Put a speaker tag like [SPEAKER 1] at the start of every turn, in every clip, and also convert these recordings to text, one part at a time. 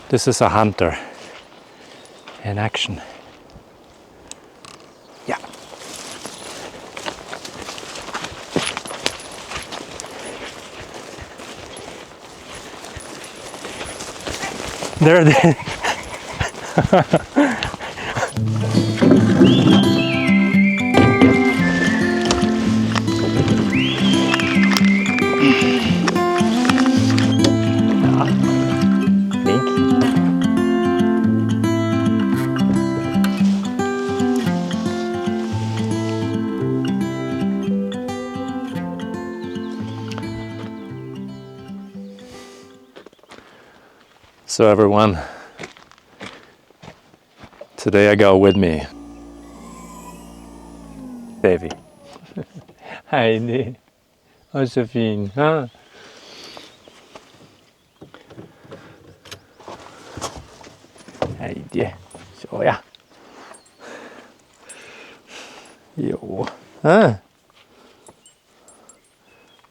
[SPEAKER 1] This is a hunter in action. Yeah. There it is. So everyone, today I got with me Davy. Heidi, vad så fin. Ha? Heidi, så ja. Jo. Huh?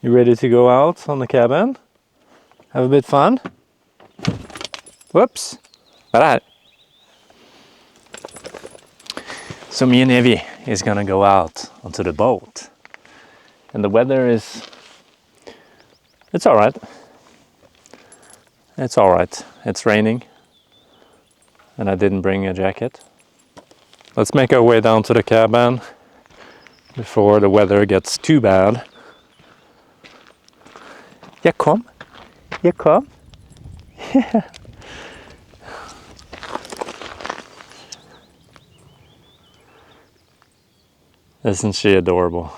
[SPEAKER 1] You ready to go out on the cabin? Have a bit fun? Whoops. Alright. So me and Evie is gonna go out onto the boat. And the weather is... It's alright. It's alright. It's raining. And I didn't bring a jacket. Let's make our way down to the cabin before the weather gets too bad. Yeah, come. Yeah, come. Yeah. Isn't she adorable?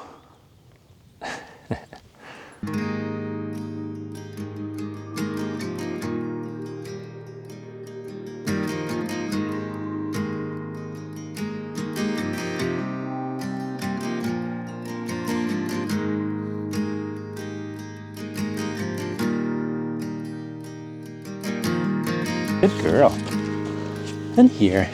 [SPEAKER 1] Good girl. And here.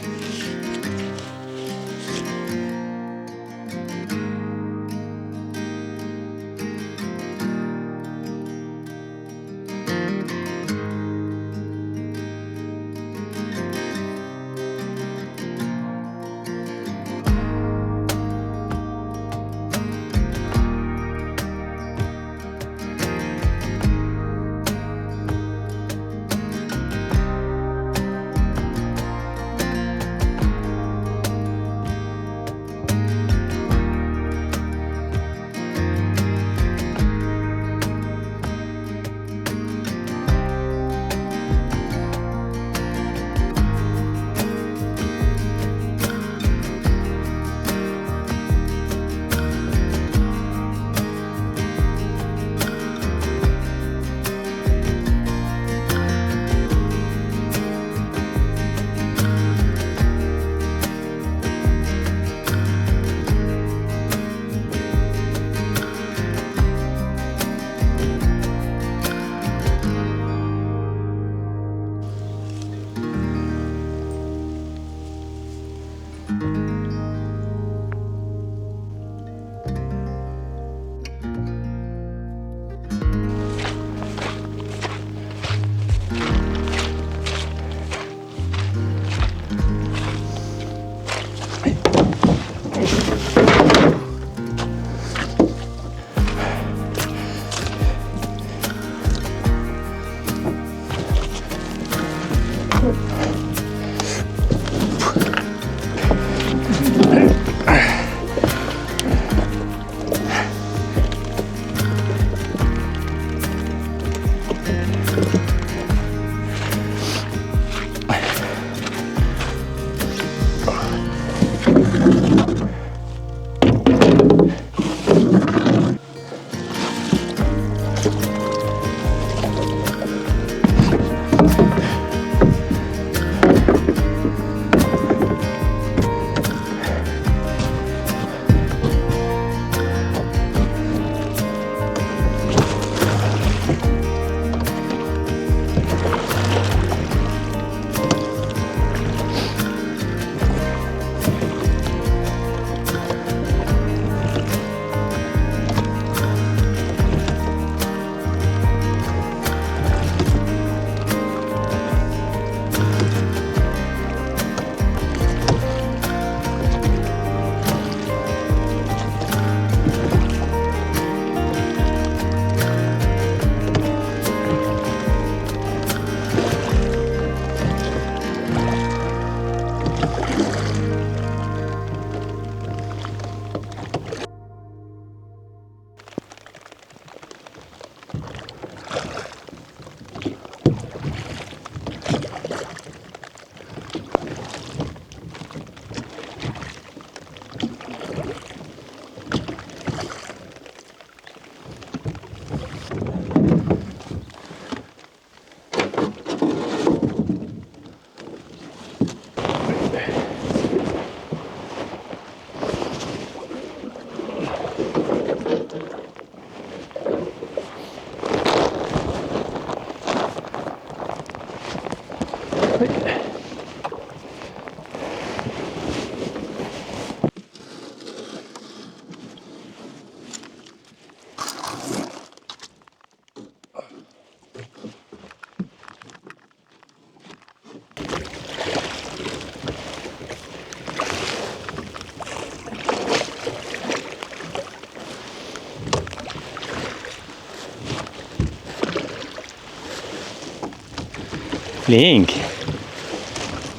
[SPEAKER 1] Flink!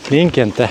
[SPEAKER 1] Flink inte!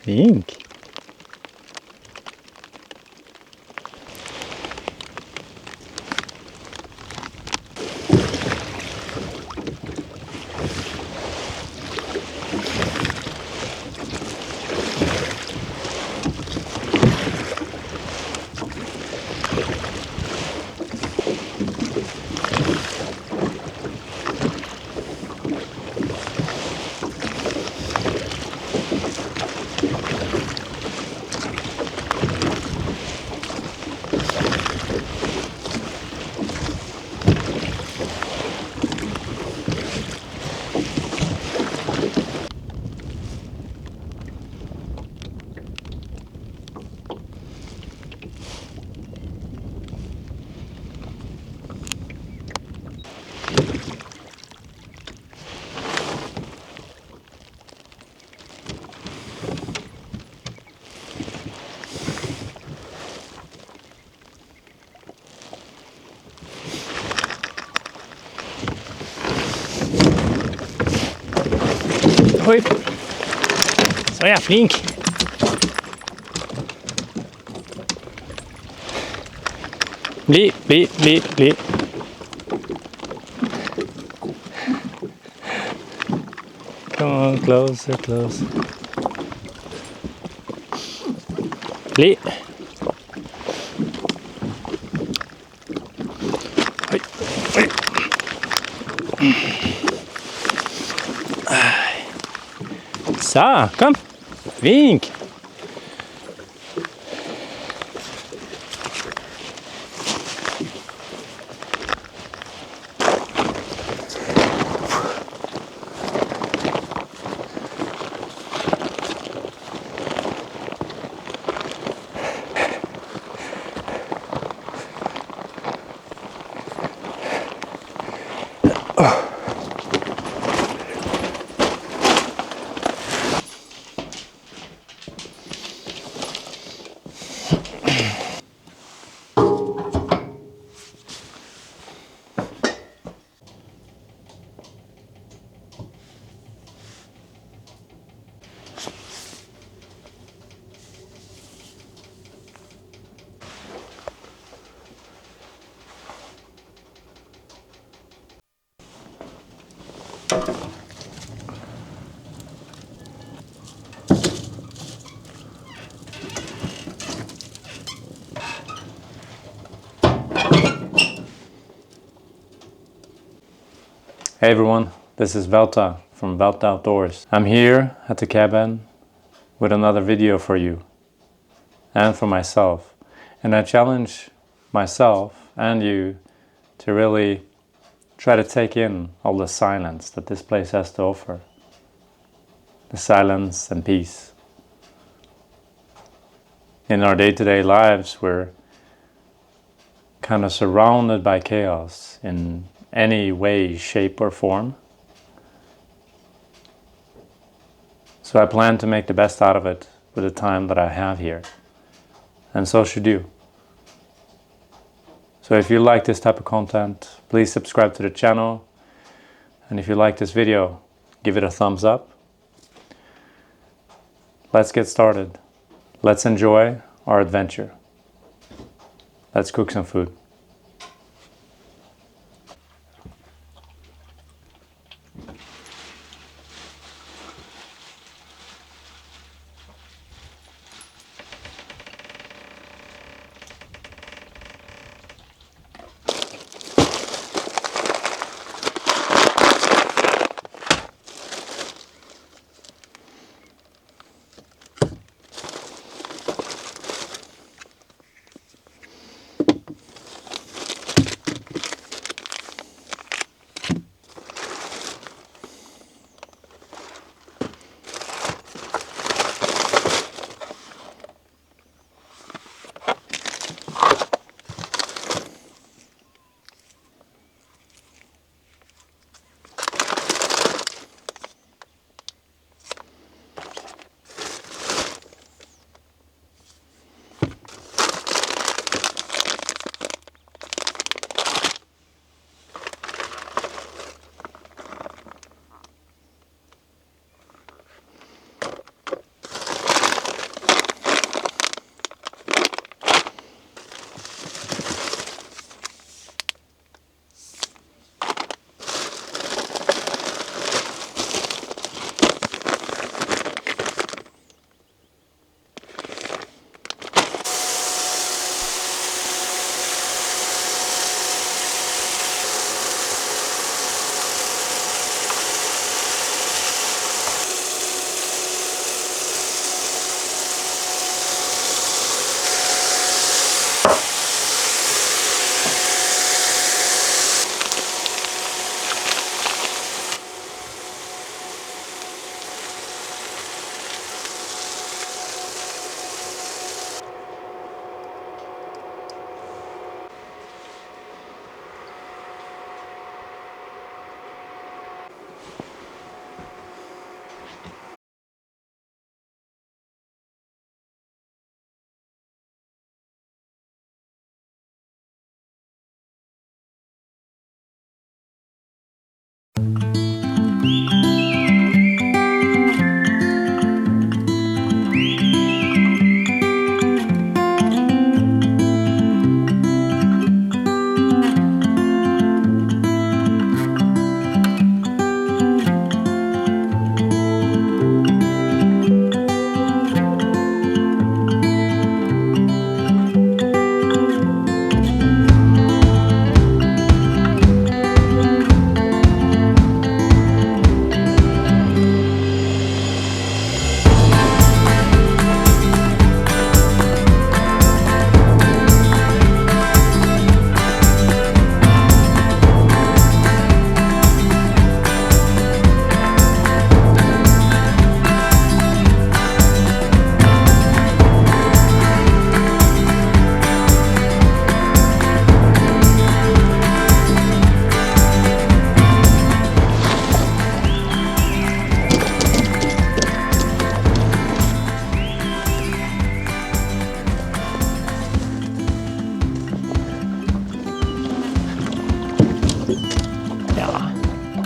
[SPEAKER 1] Flink! Oj! Så ja, Flink! Bli! Come on, closer. Bli! Oj! Så, kom! Flink! Hey everyone, this is Velta from Velta Outdoors. I'm here at the cabin with another video for you and for myself. And I challenge myself and you to really try to take in all the silence that this place has to offer. The silence and peace. In our day-to-day lives, we're kind of surrounded by chaos in any way, shape, or form. So I plan to make the best out of it with the time that I have here. And so should you. So if you like this type of content, please subscribe to the channel. And if you like this video, give it a thumbs up. Let's get started. Let's enjoy our adventure. Let's cook some food.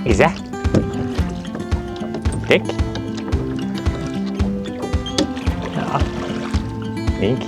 [SPEAKER 2] Easy. Klikk. Ja. Flink.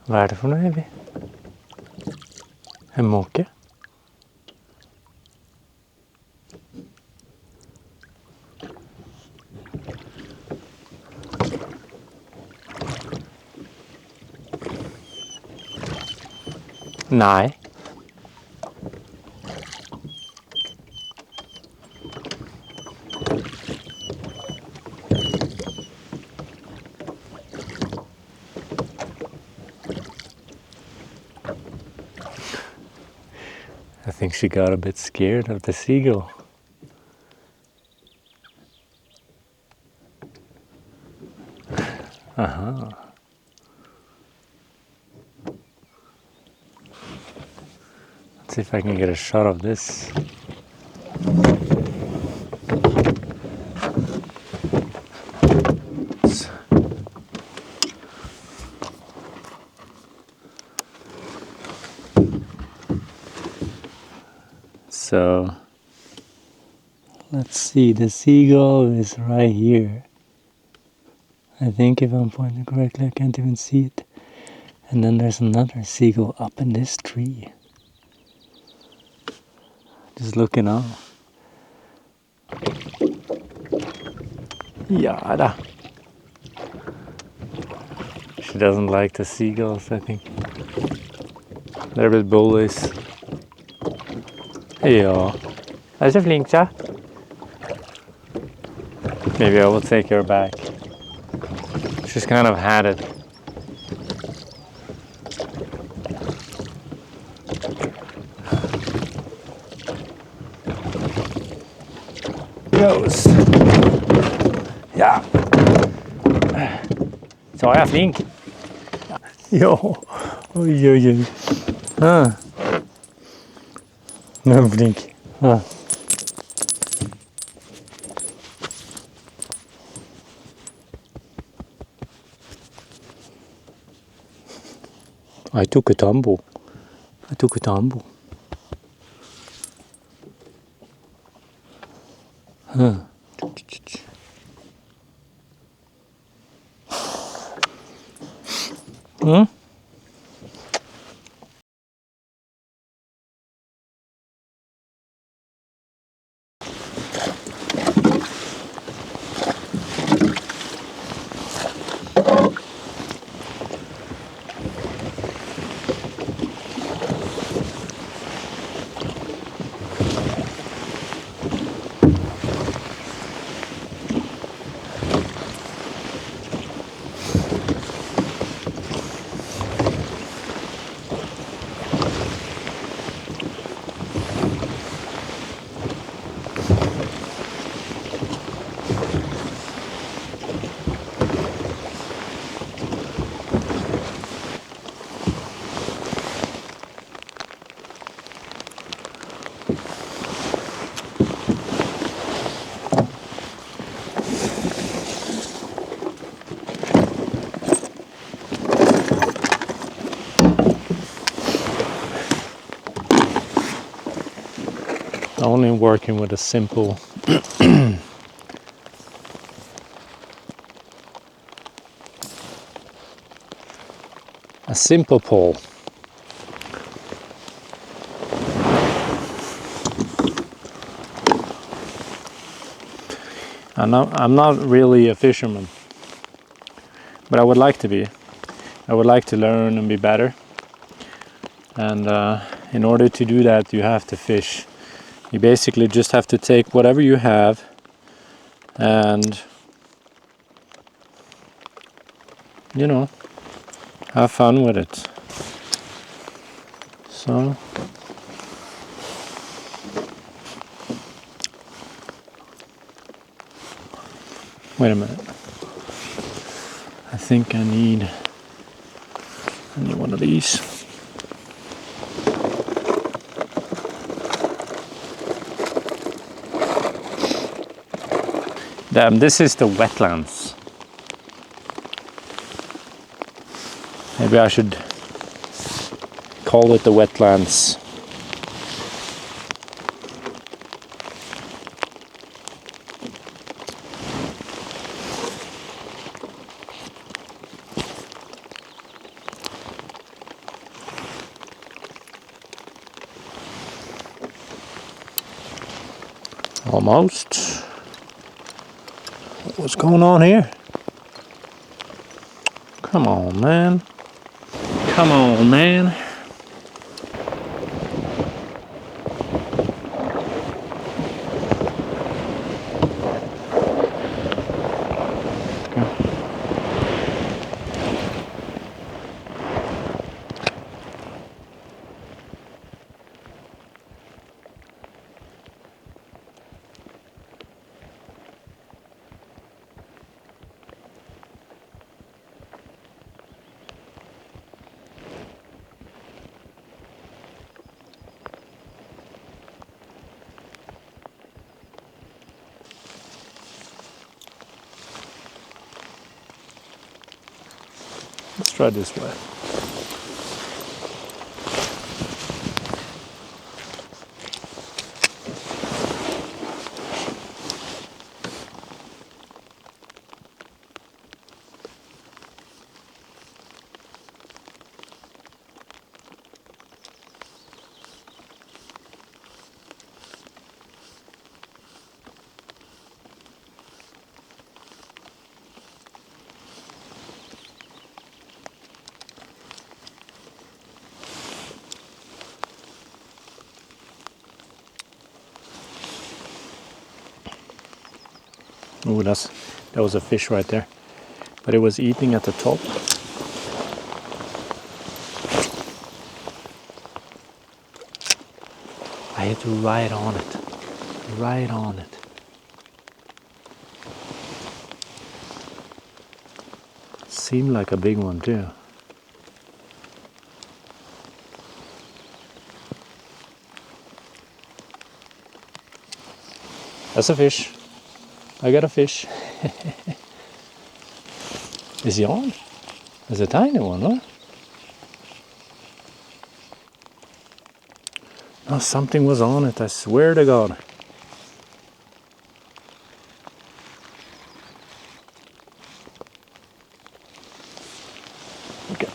[SPEAKER 1] Vad är det för något, Evie? En måke? Nej. I think she got a bit scared of the seagull. Uh-huh. Let's see if I can get a shot of this. So let's see, the seagull is right here. I think if I'm pointing correctly, I can't even see it. And then there's another seagull up in this tree. Just looking up. Yada. She doesn't like the seagulls, I think. They're a bit bullies. Ja. Är så flink, ja? Maybe I will take her back. She's kind of had it. Goes. Ja. Så är jag flink. Ja. Oj, oj, oj. Ah. Nu är jag flink. Ah. I took a tumble. Huh. Mm? Only working with a simple pole. I'm not really a fisherman, but I would like to be. I would like to learn and be better. And in order to do that, you have to fish. You basically just have to take whatever you have and, you know, have fun with it. So, wait a minute. I think I need one of these. Damn, this is the wetlands. Maybe I should call it the wetlands. Almost. What's going on here? Come on, man. Come on, man. Let's try this way. Ooh, that was a fish right there. But it was eating at the top. I hit right on it. Right on it. Seemed like a big one too. That's a fish. I got a fish. Is he on? It's a tiny one, huh? Oh, something was on it, I swear to God. Okay.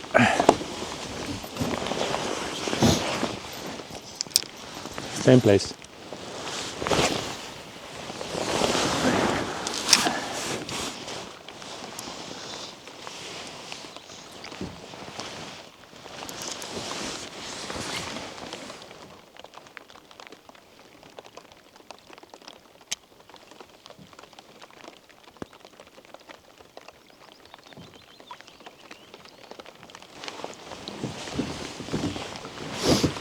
[SPEAKER 1] Same place.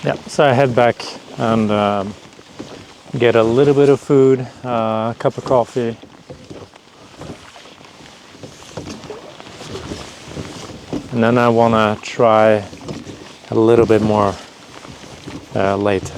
[SPEAKER 1] Yeah, so I head back and get a little bit of food, a cup of coffee. And then I want to try a little bit more later.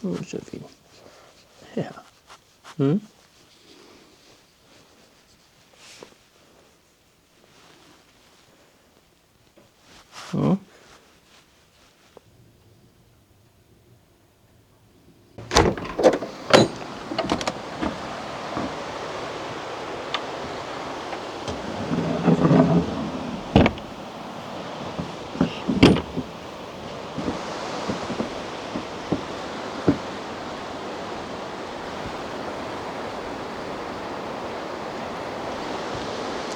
[SPEAKER 1] Josefin. Ja. Mm. Mm.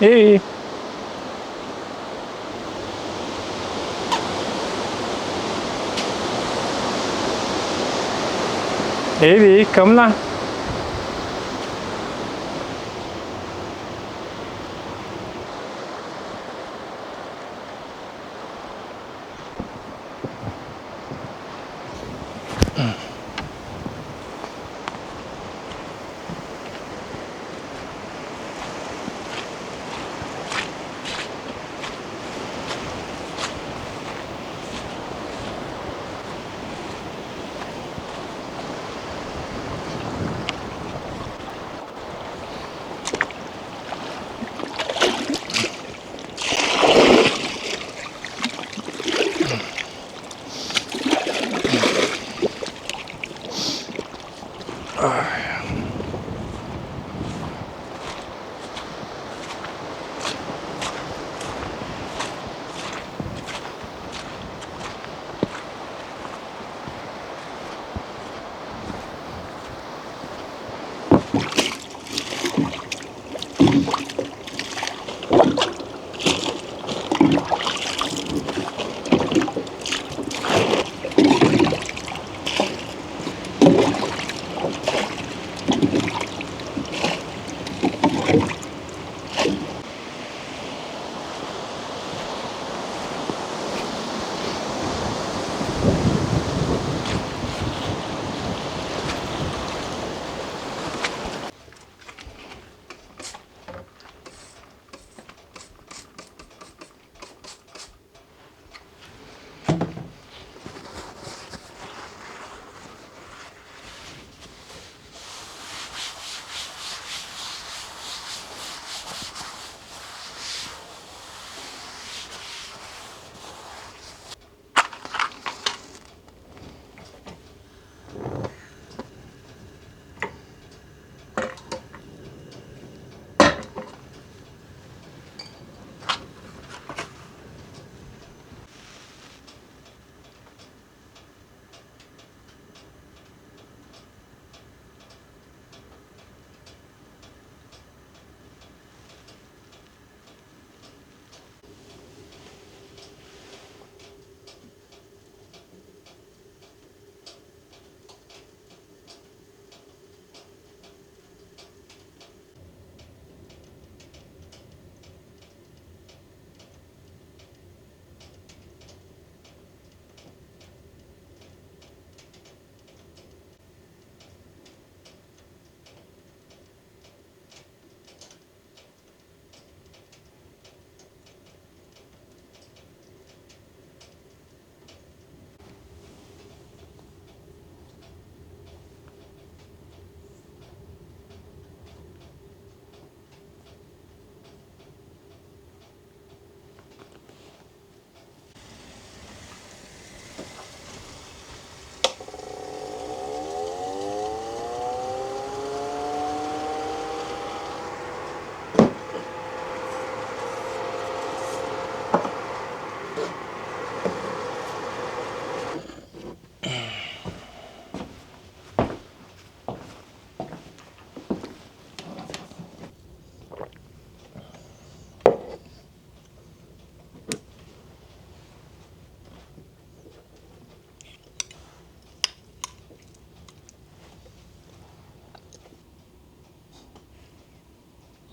[SPEAKER 1] Hey. Evie, kom da.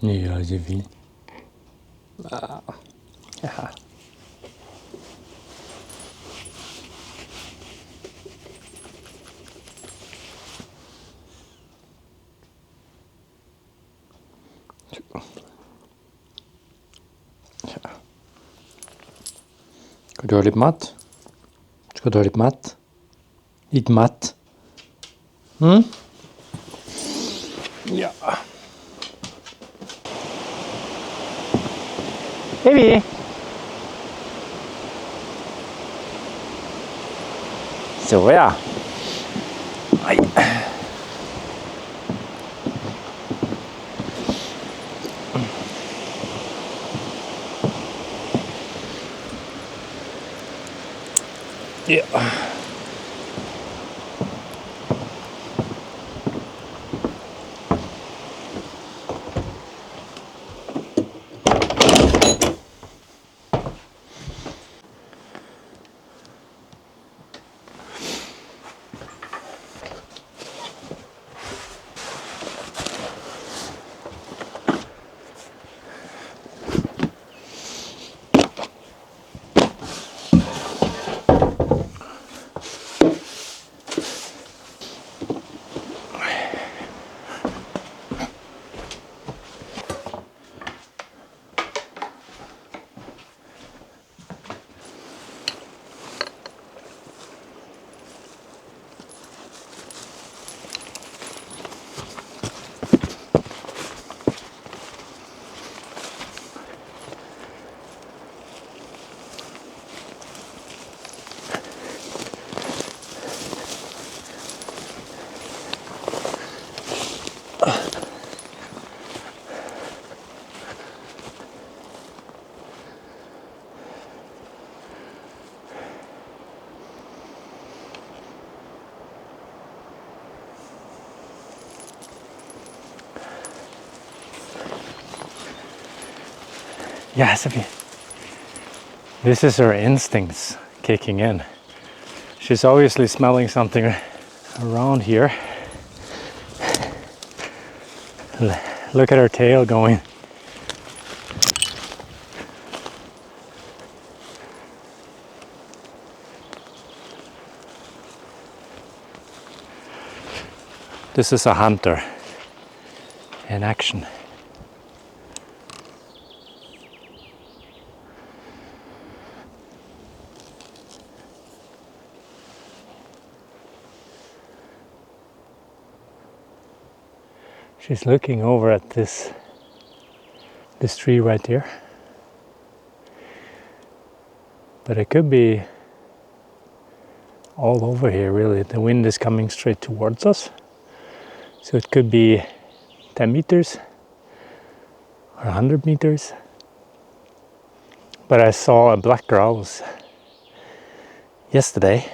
[SPEAKER 1] Ja, det är fint. Ja. Ska du ha lite mat? Ska du ha lite mat? Lite mat? Mm? Ja. Evie! Så ja. Aj. Ja. Yeah, Sophie. This is her instincts kicking in. She's obviously smelling something around here. Look at her tail going. This is a hunter in action. She's looking over at this tree right here. But it could be all over here really. The wind is coming straight towards us. So it could be 10 meters or 100 meters. But I saw a black grouse yesterday.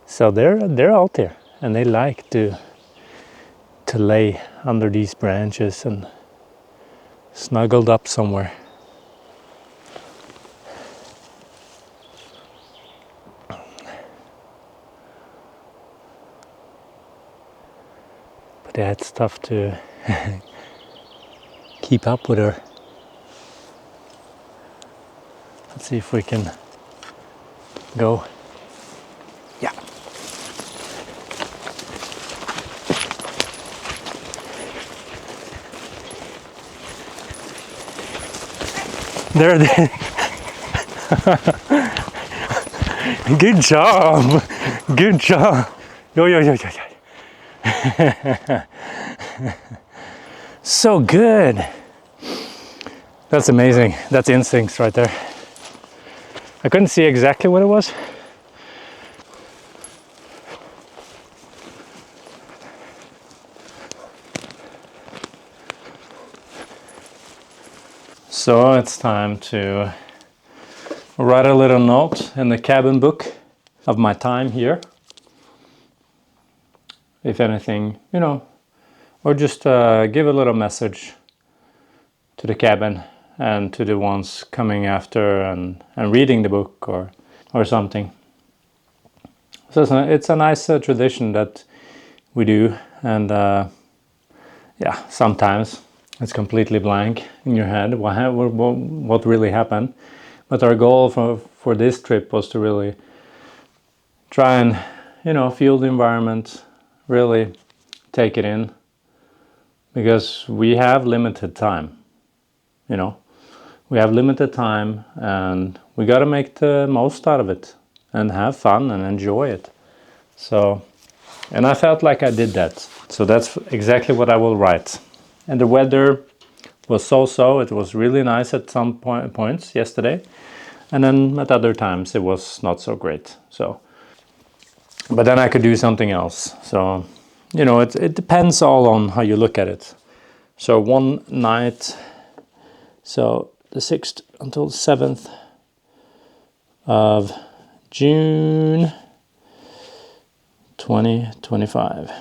[SPEAKER 1] So they're out there and they like to lay under these branches and snuggled up somewhere. But yeah, it's tough to keep up with her. Let's see if we can go. Yeah. There it is. Good job. Good job. Yo, yo, yo, yo, yo. So good. That's amazing. That's instincts right there. I couldn't see exactly what it was. So it's time to write a little note in the cabin book of my time here. If anything, you know, or just give a little message to the cabin and to the ones coming after and reading the book or something. So it's a nice tradition that we do, and yeah, sometimes it's completely blank in your head. What really happened? But our goal for this trip was to really try and, feel the environment, really take it in, because we have limited time. We have limited time, and we got to make the most out of it and have fun and enjoy it. So, and I felt like I did that. So that's exactly what I will write. And the weather was so-so. It was really nice at some points yesterday, and then at other times it was not so great. So, but then I could do something else. So, it depends all on how you look at it. So one night, so the 6th until the 7th of June 2025.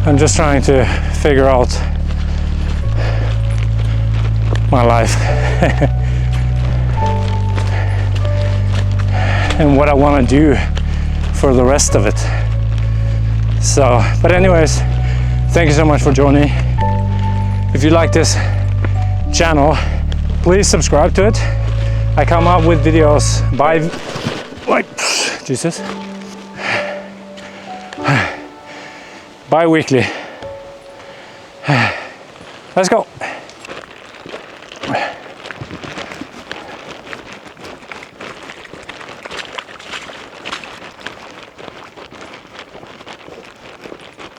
[SPEAKER 1] I'm just trying to figure out my life and what I want to do for the rest of it. So, but anyways, thank you so much for joining. If you like this channel, please subscribe to it. I come up with videos bi-weekly. Let's go.